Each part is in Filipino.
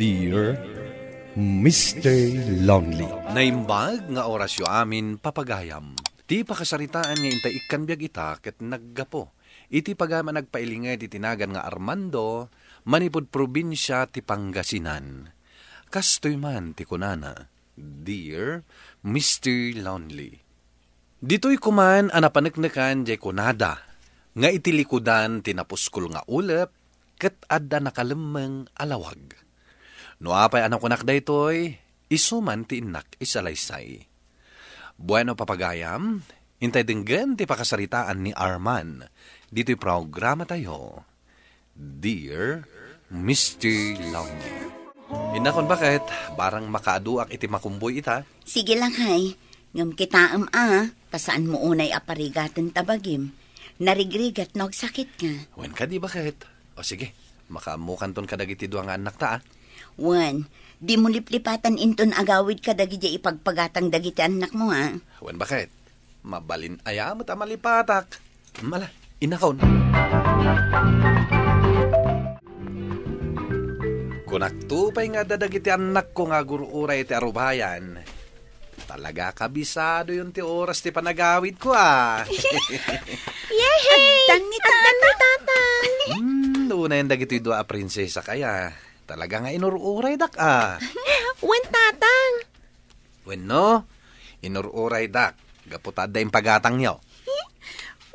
Dear Mr. Lonely. Naimbag nga orasyo amin papagayam. Ti pakasaritaan nga intay ikan biyag ita ket naggapo. Iti pagama nagpailingay ti tinagan nga Armando, manipod probinsya ti Pangasinan. Kastoy man ti kunana, Dear Mr. Lonely. Dito'y kuman anapaneknekan jay kunada, nga itilikudan tinapuskol nga ulep, ket adda nakalemeng alawag. No apay anak kunak daytoy, isuman ti inak isalaysay. Bueno papagayam, intay dinggan ti pakasaritaan ni Arman. Dito'y programa tayo, Dear Mr. Lonely. Inakon bakit, barang makaaduak iti makumboy ita? Sige lang hay, ngam kitaam pasaan mo unay aparigatan tabagim. Narigrigat nagsakit nga. Wen ka di bakit? O sige, makaamukan ton kadagiti duwa nga anak ta. Wan, di mo liplipatan inton agawid ka dagiti ipagpagatang dagiti anak mo Wen bakit? Mabalin ayamot malipatak. Mala, inakon. Kunaktupay nga dadagiti anak ko nga guruuray ti arubayan. Talaga kabisado yung ti oras ti panagawid ko Yehey! Agdan ni tatang! Una yung dagiti dua prinsesa kaya. Talaga nga inururay dak Wen tatang! Wen no? Inururay dak. Gaputada yung pagatang niyo.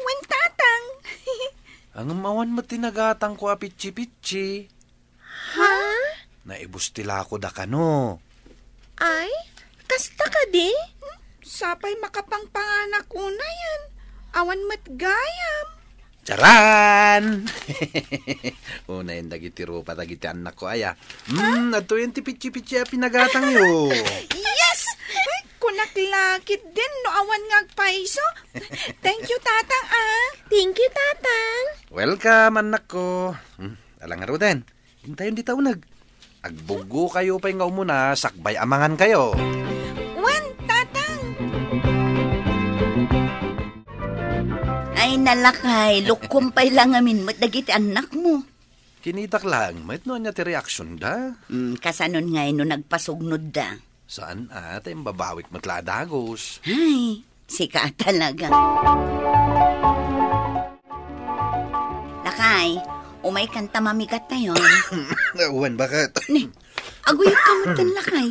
Wen tatang! Ang mawan mo tinagatang ko pitchi-pitchi. Ha? Naibustila ko da kano. Ay, kasta ka di? Sapay makapangpanganak una yan. Awan matgayam. Charan! Una yung dagiti rupa, dagiti anak ko aya. Ato yung tipitsi-pitsi pinagatang yo. Yes! Ay, kunaklakit din no awan ngagpaiso. Thank you, tatang Thank you, tatang. Welcome, anak ko. Alang nga din. Hintayon di taunag. Agbugo kayo pa nga umuna, sakbay amangan kayo. Wan, tatang! Ay nalakay, lukumpay lang amin mo't dagiti anak mo. Kinitak lang, may no niya ti reaksyon da. Kasanon nga no nagpasugnod da. Saan yung babawik mo't ladagos? Ay, sika talaga. Lakay, umay kanta mamigat na yun. Uwan, bakit? Agoy ka mo din, lakay.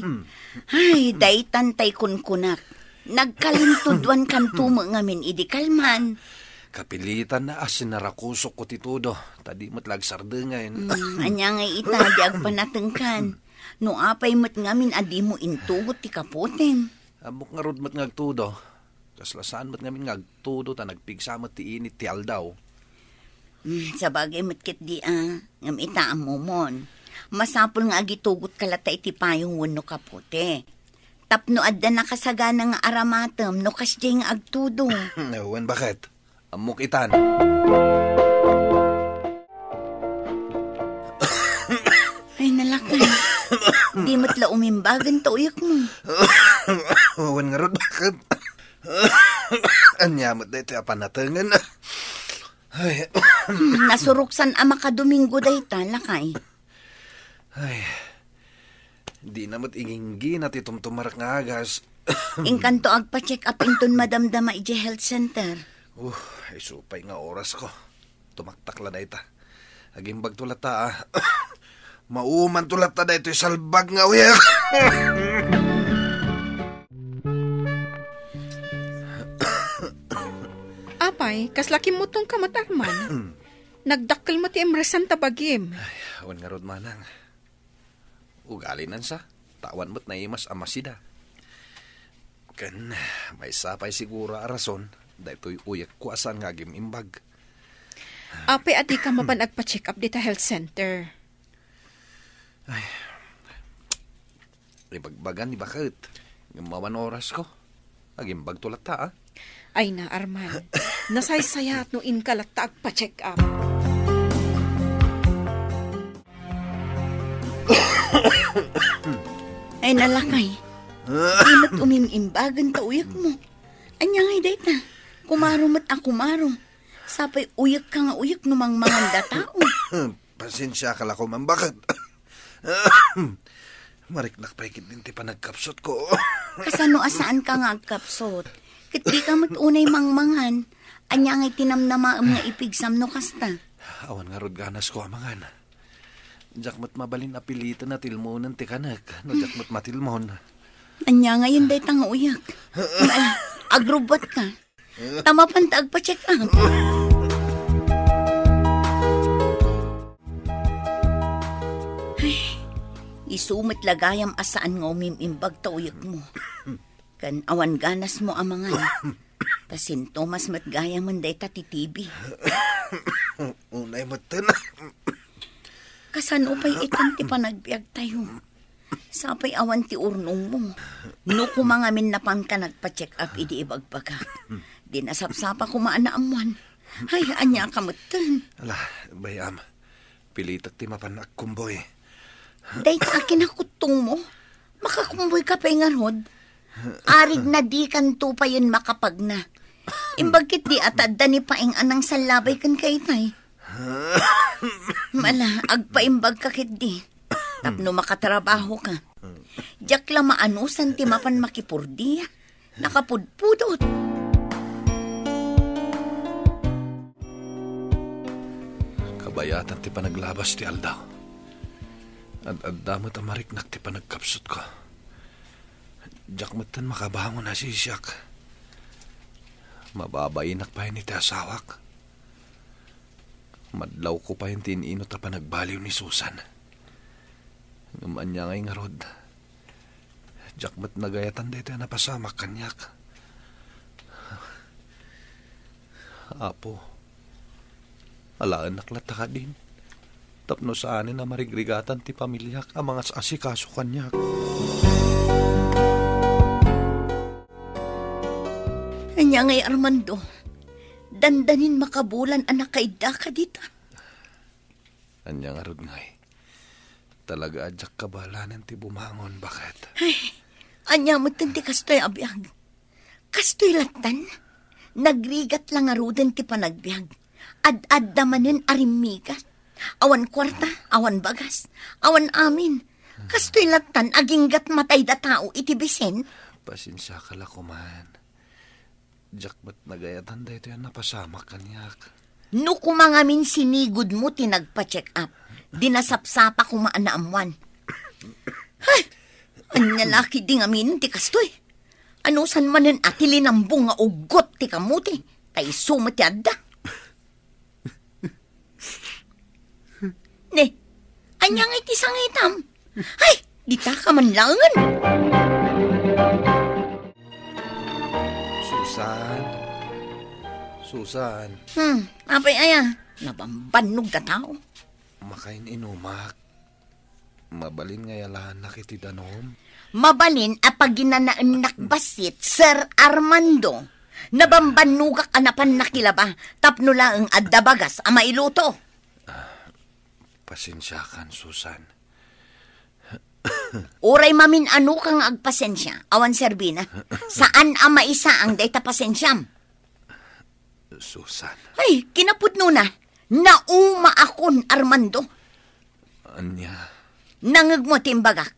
Ay, day tantay kunkunak. Nagkalintudwan kanto mo ngamin idikalman. Kapilitan na sinarakusok ko titudo. Tadi mo't lagsardengin. Anya nga ita, di agpanatengkan. No apay mo't ngamin adi mo intugot ti kaputin. Amok nga rod mo't ngagtudo. Kaslasaan mo't ngamin ngagtudo ta nagpigsa mo't ti init ti aldaw. Sa bagay mo't kit di ngam itaam mo mon. Masapul nga agitugot kalata iti payong wano kaputi. Tapno adda nakasagana nga aramatem no kasjay nga agtudo. Ewan bakit? Amok itan. Ay nalakay. Di mo't la umimbagan ta uyak mo. Ewan nga rod bakit? Anyamot na ito apanatangan. Ay. Nasuruksan ama ka Domingo day ta, lakay. Ay. Di na mo't inginggi na titumtumarak nga agas. Ingkanto agpa-check up inton madamdama iji health center. Ay supay nga oras ko. Tumaktakla da ita. Agimbag tulat ta Mauman tulat ta da ito salbag nga uyak. Apay, kaslaki mo tong kamatarman. Nagdakkel mo ti emresan tabagim. Ay, awan nga rod manang. Ugalinan sa. Tawan mo't naimas amasida. Kan, may sapay siguro arason. Dahito'y uyak ko asan nga gimimbag. Apay, adi ka maban agpa-check up dita health center. Ay, ibagbagan ni bakit? Ngamawan oras ko. Agimbag tulat ta Ay na, Arman. Nasaysayat no inkalat ta agpa-check up. Ay nalakay. Di mo't umimimbagan ta uyak mo. Anya ngay day ta. Kumaro mo't akumaro. Sapay uyak ka nga uyak numang manganda tao. Pasensya ka lang ko, ma'am. Bakit? Mariknak pa ikit din ti panagkapsot ko. Kasano asaan ka nga agkapsot? Kit di ka matunay mangmangan. Anya ngay tinamnamaam nga ipigsam no kasta. Awan nga rod ganas ko amangan. Jakmat mabalin apilitan na tilmonan ti kanak. No jakmat matilmon. Anya ngayon day tanga uyak. Agrobot ka. Tama panta agpa-check up. Ay, isumit lagayam asaan nga umimimbag ta uyak mo. Kan awan ganas mo amangan. Ta sintomas matgaya man day ta titibi. Unay matan. Kasano pa'y itan ti panagbiag tayo. Sapay awan ti urnong mo. No kumangamin na pan ka nagpa-check up idi ibagbaga. Di nasapsapa kumaan na amuan. Ay, anya ka matan. Ala, bayam. Pilitak ti mapanak kumboy. Day ka kinakutong mo. Makakumboy ka pa nga rod. Arig na di kan pa yun makapag na. Imbagkit di atadda ni paing anang salabay kan kay tay. Mala, agpaimbag ka kit di. Tapno makatrabaho ka. Diyak lang maanusan ti mapan makipurdi. Nakapudpudot. Kabayatan ti panaglabas ti Aldaw. At damot amariknak ti panagkapsot ko. Diyak matan makabangon na si Siak. Mababainak pa yun iti asawak. Madlaw ko pa yung tininot na panagbaliw ni Susan. Ngaman niya ngay nga rod. Jakmat nagayatan dito na napasamak kanyak. Apo, alaan naklata ka din. Tapno saanin na marigrigatan ti pamilyak ang mga asikaso kanyak. Anya ngay Armando, dandanin makabulan anak kaida ka dita. Anya nga rod ngay. Talaga adyak kabalanan ti bumangon, bakit? Ay, anya mo ti kastoy abiyag. Kastoy latan. Nagrigat lang arudan ti panagbiag. Ad-ad damanin arimigat. Awan kwarta, awan bagas, awan amin. Kastoy latan aginggat matay da tao itibisen. Pasensya ka la kuman. Jakmat nagayatan dito yan napasamak kanyak. No kumangamin sinigod mo tinagpa-check up. Dinasapsapa kumaan na amuan. Ay, anya laki di ngamin ti kastoy. Ano san manen atilin ang bunga ugot ti kamuti. Kay sumat yadda. Ne, anya nga iti sangitam. Ay, di ta ka man langan. Susan. Apay aya, nabambanog ka tao. Makain inumak. Mabalin nga yalaan na kiti danom. Mabalin apag ginanaan nakbasit, Sir Armando. Nabambanuga ka na pan nakilaba, tapno lang ang addabagas ama iluto. Pasensya kan, Susan. Uray mamin ano kang agpasensya, awan Serbina. Saan ama isa ang dayta pasensyam? Susan. Ay, kinapudno na. Nauma akon, Armando. Anya? Nangag mo timbagak.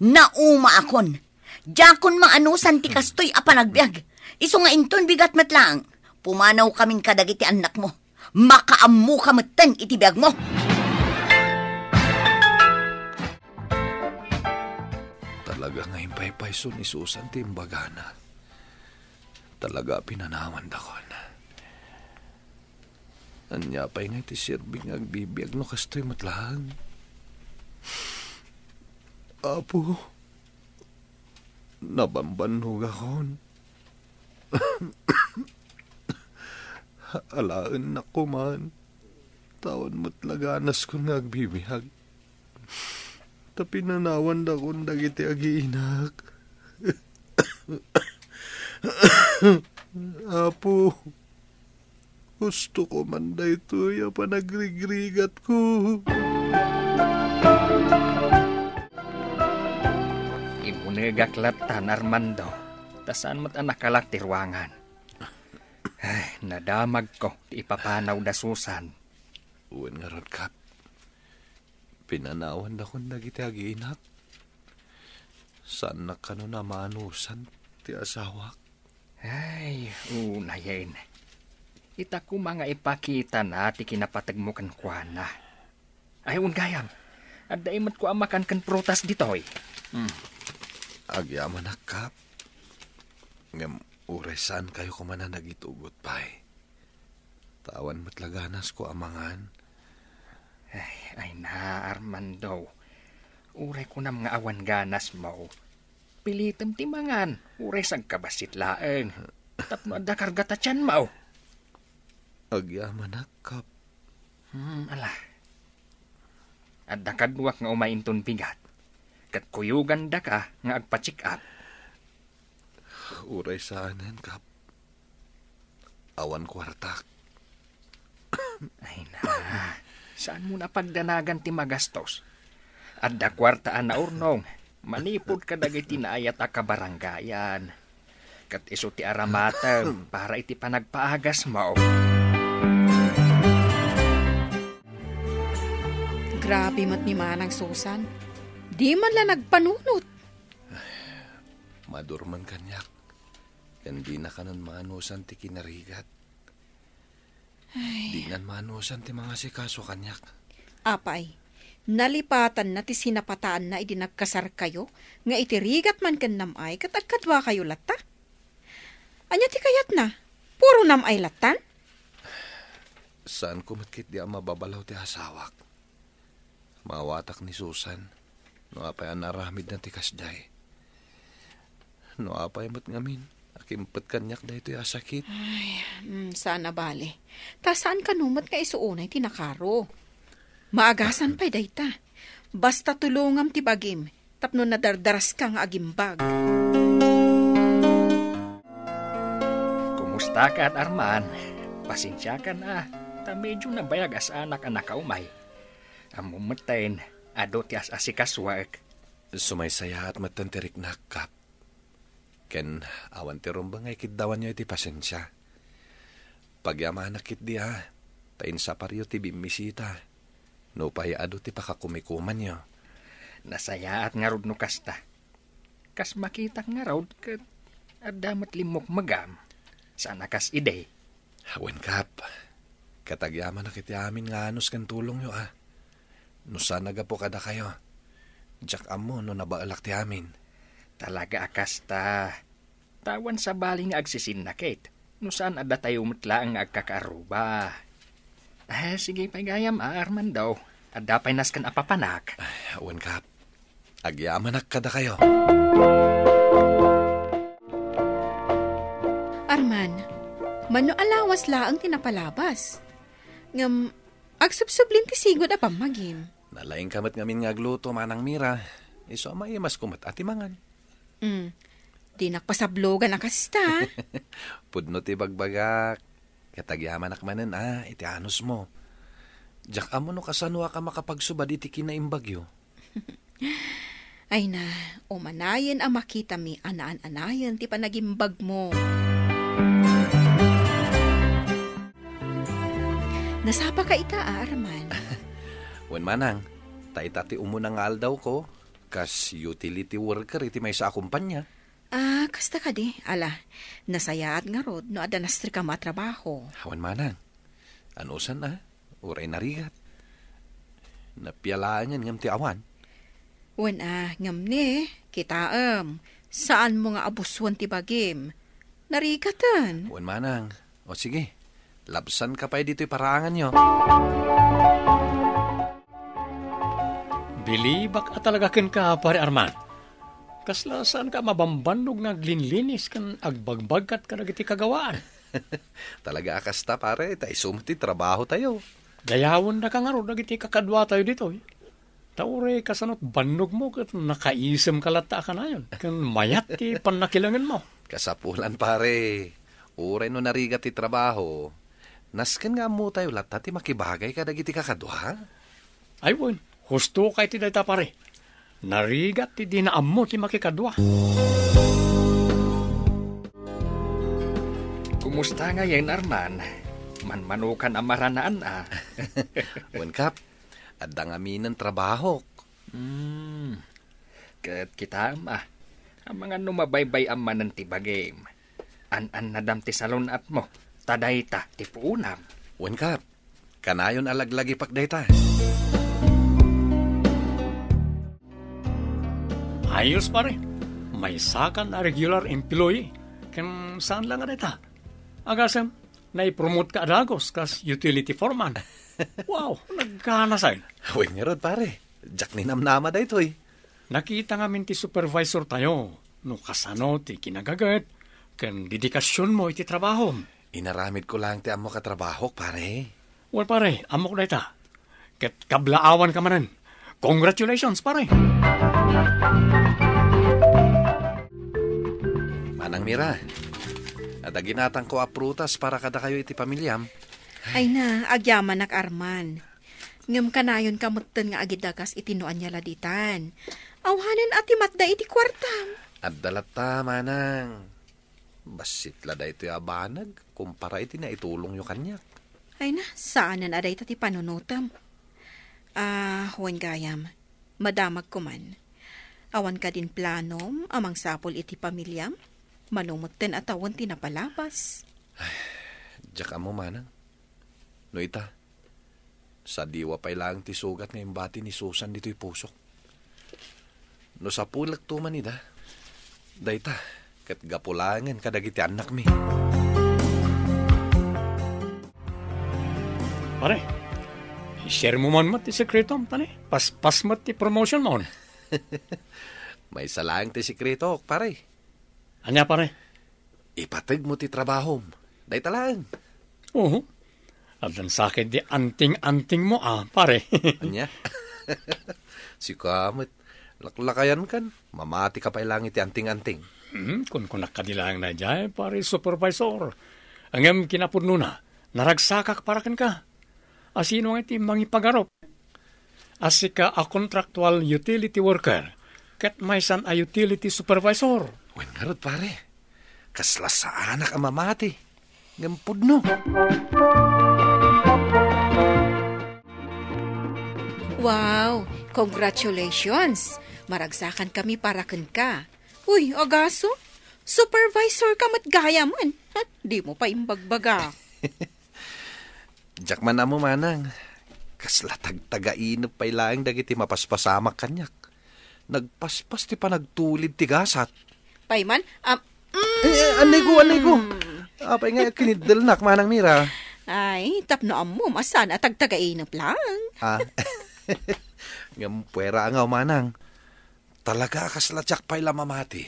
Nauma akon. Jakon maanusan ti kastoy apanagbiag. Iso nga inton bigat matlang. Pumanaw kaming kadagiti anak mo. Makaamu kamatan itibiyag mo. Talaga nga impay-payso ni Susan timbagana. Talaga pinanawan dakon. Anya pa'y nga iti sirbing agbibiyag no kastoy matlang. Apo, nabambanhug akon. Alaan na ko man. Tawan mo't laganas ko nga agbibiyag. Tapinanawan da kong dagiti agiinak. Apo, gusto ko man da ito ya panagrigrigat ko. Imunagaklatan, Armando. Tasaan mo't anak kalak tirwangan. Ay, nadamag ko. Ipapanaw da Susan. Uwan nga rod, Kap. Pinanawan na kong dagiti agiinak. Saan na ka na maanusan ti asawak? Ay, unayin. Ita ko mga ipakita na ti kinapatag mo kan kuana. Ay, gayam. At daimat ko amakan kan prutas dito eh. Agyaman na kap. Ngam uresan kayo kumana nagitugot pa eh. Tawan mo't laganas ko amangan. Ay na, Armando. Uray ko na mga awan ganas mo. Pilitem timangan. Uray sang kabasit laeng. Tapno ada kargata tiyan mo. Agyaman na kap. Ala. Adda kadwak nga umainton bigat. Kat kuyugan da ka nga agpa-check up. Uray saanan kap. Awan kwartak. Ay na. Saan mo na pagdanagan ti magastos? Adda kwartaan na urnong. Manipod ka dagiti na ayat a kabaranggayan. Kat iso ti aramatem para iti panagpaagas mo. Grabe mat ni Manang Susan. Di man la nagpanunot. Madurman kanyak. Kan di na kanon maanusan ti kinarigat. Di nan maanusan ti mga sikaso kanyak. Apay, nalipatan na ti sinapataan na idi nagkasar kayo, nga itirigat man kan namay kat agkadwa kayo lata. Anya ti kayat na? Puro namay latan? Saan kumatkit di ang mababalaw ti asawak? Mawatak ni Susan. No apay ang naramid na ti kasday. No apay mat ngamin. Akimpet kanyak da ito asakit. Ay, sana bale. Ta saan ka numot nga isuunay tinakaro? Maagasan pa'y dayta. Basta tulungam ti bagim. Tapno nadardaras ka nga agimbag. Kumusta ka, Arman? Pasensya ka na. Ta medyo nabayag as anak-anak kaumay. Amumatayin, ado ti as asikaswag. Sumaysaya at matantirik na kap. Ken awan ti rumbang ay kitdawan nyo iti pasensya. Pagyamanak kit di ha. Tain sa paryo ti bimisita. No payado ti pakakumikuman nyo. Nasaya at nga rod no kasta. Kas makita nga rod kat adamat limok magam. Sana kas ide. Awen kap. Katagyaman na kiti amin nga anos kan tulong nyo ah. No sana po kada kayo. Diyak amo no nabaalak ti amin. Talaga akasta. Tawan sa baling agsisin na Kate. No saan ada tayo mutla ang agkakaruba. Sige paigayam Armando. Ada pa'y naskan apapanak. Awan kap. Agyamanak kada kayo. Arman, mano alawas laang tinapalabas. Ngam, agsubsublin ti sigod a pamagim. Nalaing kamat ngamin nga gluto manang mira. Iso maimas kumat atimangan. Di nakpasablogan ang kasista. Pudno ti bagbagak. Katagyaman akmanan iti anos mo. Diyak amo no kasanwa ka makapagsubad iti kinaimbagyo. Ay na, umanayan ang makita mi anaan-anayan ti panagimbag mo. Nasapa ka ita Arman. Wen manang, taitati umunang aldaw ko, kas utility worker iti may sa akumpanya. Kasta ka di. Ala, nasayaat nga rod no adanastri ka matrabaho. Wen manang, anusan uray narigat. Napialaan yan ngam ti awan. Wen ngam ni, kitaam, saan mo nga abuswan ti bagim? Narigatan. Wen manang, o sige, labsan ka pa dito'y parangan nyo. Bilibak at talaga ken ka, pare Arman. Kasla saan ka mabambanog naglinlinis kan agbagbagat ka nagiti kagawaan. Talaga akasta pare, tayo sumati trabaho tayo. Gayawon na ka nga ro nagiti kakadwa tayo dito. Taure kasanot bandog mo kat nakaisem kalata ka na yun. Kan mayat ti panakilangan mo. Kasapulan pare, uray no narigat ti trabaho. Nasken nga mo tayo lata ti makibagay ka nagiti kakadwa. Ay won. Husto kay ti dayta pare. Narigat ti dinaammo ti makikadwa. Kumusta nga yan, Arman? Manmanukan amaranaan Wen kap, Adda nga min ng trabaho. Kat kita ama, ang mga numabaybay ang manan ti bagim. An nadam ti salon at mo, tadayta ti puunam. Wen kap, kanayon alaglagi pakdayta. Ayos pare. May sakan na regular employee. Kan saan lang dita? Agasem, nai-promote ka adagos kas utility foreman. Wow, nagkana sa'yo. Wen nga rod pare, jak ni namnama da ito eh. Nakita nga min ti supervisor tayo. No kasano ti kinagagat. Kan dedikasyon mo iti trabaho. Inaramid ko lang ti amo katrabaho pare. Well pare, amok na ita. Ket kablaawan ka manan. Congratulations pare. Manang Mira, ada ginatang ko a prutas para kada kayo iti pamilyam. Ay na, agyaman nak Arman. Ngam kanayon kamutten nga agidagas itinuan niya laditan. Awhanen ati matda iti kwartam. At dalata manang. Basit lada ito abanag, kumpara iti na itulong yung kanyak. Ay na, saanan aday tati panunutam. Huwag gayam, madamag ko man. Awan ka din planom, amang sapol iti pamilyam. Manumutten at awan tinapalabas. Diyak mo manang. No ita, sa diwa pa'y lang ti sugat ngayong bati ni Susan dito'y pusok. No sa pulak tuman ida, dayta, kat gapulangan kadagiti anak mi. Pare, i-share mo man mat ti sekretom, tani. Pas mat ti promotion mo. May salang ti sikreto, pare. Anya pare? Ipatig mo ti trabaho. Dayta lang. Oo. At ang sakit di anting-anting mo pare. Anya? Si kamot. Laklakayan kan. Mamati ka pa ilang iti anting-anting. Kung nakadilang na dyan, pare supervisor. Ang kinapudno na, naragsakak para kan ka. Asino nga iti mangipagarop. Asi ka a contractual utility worker. Ket may san a utility supervisor. Wen garot pare. Kaslas sa anak ang mamati. Ngampudno. Wow, congratulations. Maragsakan kami para kan ka. Uy, agaso, supervisor ka matgaya man. Di mo pa imbagbaga. Diyak man na mo manang. Kaslatag taga-inop pa'y laing dagiti mapaspasamak kanyak. Nagpaspas ti pa nagtulid ti gasat. Payman, Anay ko. Apay nga kinidalnak manang Mira. ay, tapno mo, masan at tagtagainap lang. Ngampwera nga manang. Talaga kaslatyak pa'y lamamati.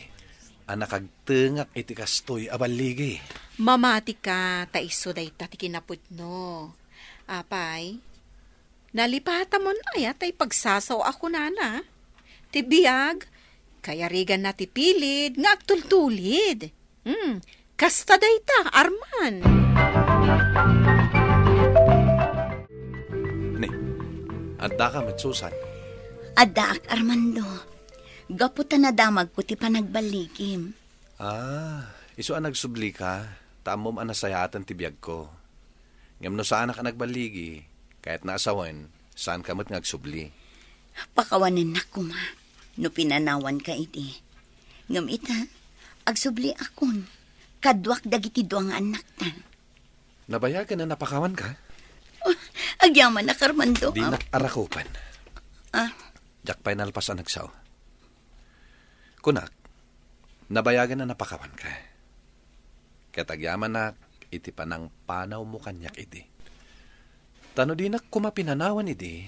Anakagtengak iti kastoy abaligi. Mamati ka, taiso day tati kinapudno. Apay, nalipata mo na ay pagsasaw ako nana. Tibiyag, kaya rigan na tipilid, nga agtultulid. Kasta day ta, Arman. Ni, adda ka met Susan. Adda ak Armando. Gaputan na damag ko ti panagbaligim. Iso ang nagsubli ka, tamom ang nasayatan ti biyag ko. Ngam no saan ka nagbaligi, kahit naasawan, saan ka mo't nagsubli. Pakawanan na ko ma, no pinanawan ka iti. Ngam ita, agsubli akon, kadwak dagiti duwang anak ta. Nabayagan na napakawan ka? Agyaman na Armando. Di nakarakupan. Diyak pa'y nalpas ang nagsaw. Kunak, nabayagan na napakawan ka. Katagyaman na iti panang panaw mo kanyak iti. Tano di na kumapinanawan iti,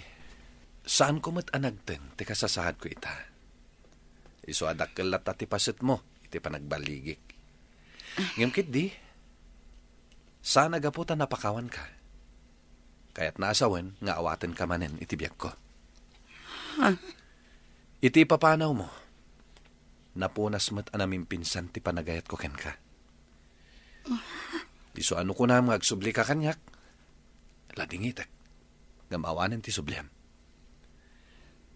saan kumat anagten ti kasasahad ko ita. Iso adak kalat ati pasit mo, iti panagbaligik. Ngimkit di, saan agaputan napakawan ka. Kaya't naasawan nga awaten ka manen iti biyak ko. Iti papanaw mo, napunas mo't anaming pinsan ti panagayat ko ken ka. Iso ano ko na mga agsubli ka kanyak, ladingitek, gamawanan ti subliam.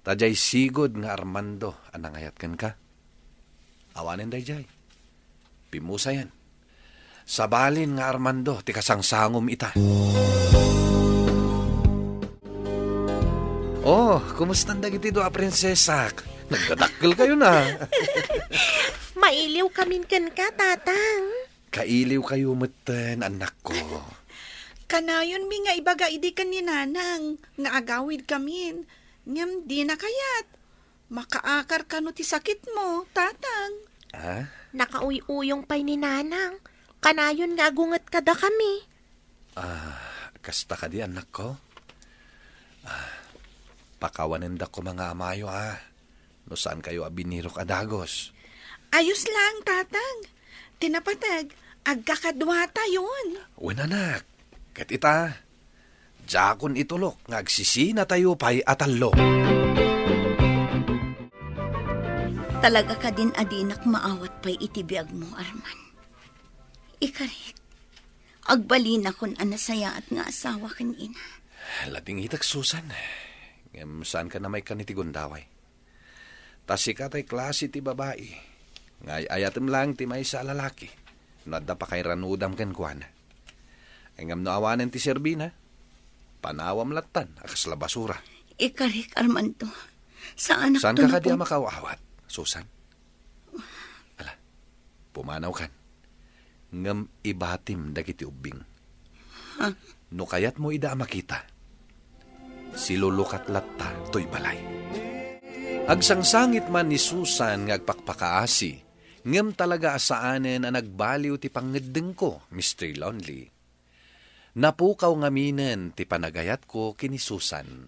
Tajay sigod nga Armando anangayat ken ka. Awanen day jay. Pimusayan. Sabalin nga Armando ti kasangsangom ita. Oh, kumusta dagiti do a prinsesa? Nagdadakkel kayo na. Mailiw kamin ken ka, tatang. Kailiw kayo meten, anak ko. Kanayon mi nga ibaga idi kan ni nanang, nga agawid kamin. Ngem di na kayat. Makaakar ka no ti sakit mo, tatang. Ha? Nakauy-uyong pa'y ni nanang. Kanayon nga agungat kada kami. Kasta ka di, anak ko. Pakawanin da ko mga amayo, ha. No saan kayo abinirok adagos. Ayos lang, tatang. Tinapatag, agkakadwata yun. Wen anak, ket ita, jakon itulok, ngagsisina tayo pa'y atallo. Talaga ka din adinak maawat pa'y itibiyag mo, Arman. Ikarit, agbalin akon anasaya at nga asawa kan ina. Labing itak, Susan. Ngem saan ka na may kanitigundaway. Tas ikatay klase ti babae. Ngay ayatem lang ti may sa lalaki. Nadda pa kay ranudam ken kuana. Ngem no awanen ti serbina. Panawam latan akas la basura. Ikarik, Armando. Saan Saan ka kadi makawawat, Susan? Ala, pumanaw kan. Ngem ibatim dagiti ubing. No kayat mo ida makita. Silulukat latta to'y balay. Agsangsangit man ni Susan nga agpakpakaasi, ngem talaga asaanen na nagbaliw ti pangedeng ko, Mr. Lonely. Napukaw ngaminen ti panagayat ko kini Susan.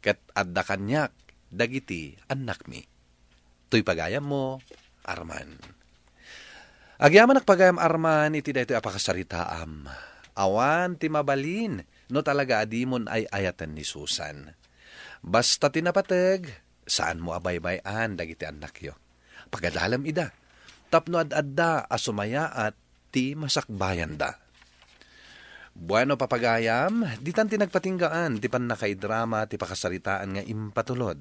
Ket adda kanyak, dagiti anak mi. To'y pagayam mo, Arman. Agyaman nakpagayam Arman, iti daytoy apakasaritaam. Awan ti mabalin, no talaga adimon ay ayatan ni Susan. Basta tinapateg, saan mo abaybayan dagiti anak yo. Pagadalam ida, tapno ad-adda asumaya at ti masakbayan da. Bueno papagayam, di tan tinagpatinggaan, ti panakaidrama, ti pakasaritaan nga impatulod.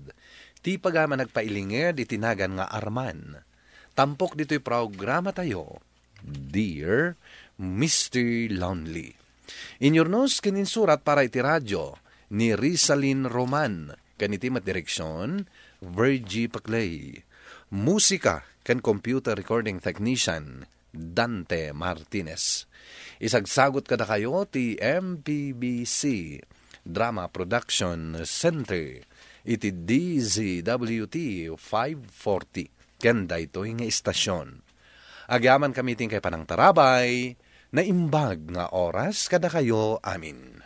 Ti pagama nagpailinger, di tinagan nga Arman. Tampok dito'y programa tayo, Dear Mr. Lonely. Inyornos kininsurat para iti radyo ni Rizalyn Roman, kanitimat direksyon, Virgie Paclay. Musika kan computer recording technician, Dante Martinez. Isagsagot kada kayo ti MPBC Drama Production Center, iti DZWT 540, kenda ito nga istasyon. Agyaman kami ting kay panang tarabay, na imbag nga oras kada kayo amin.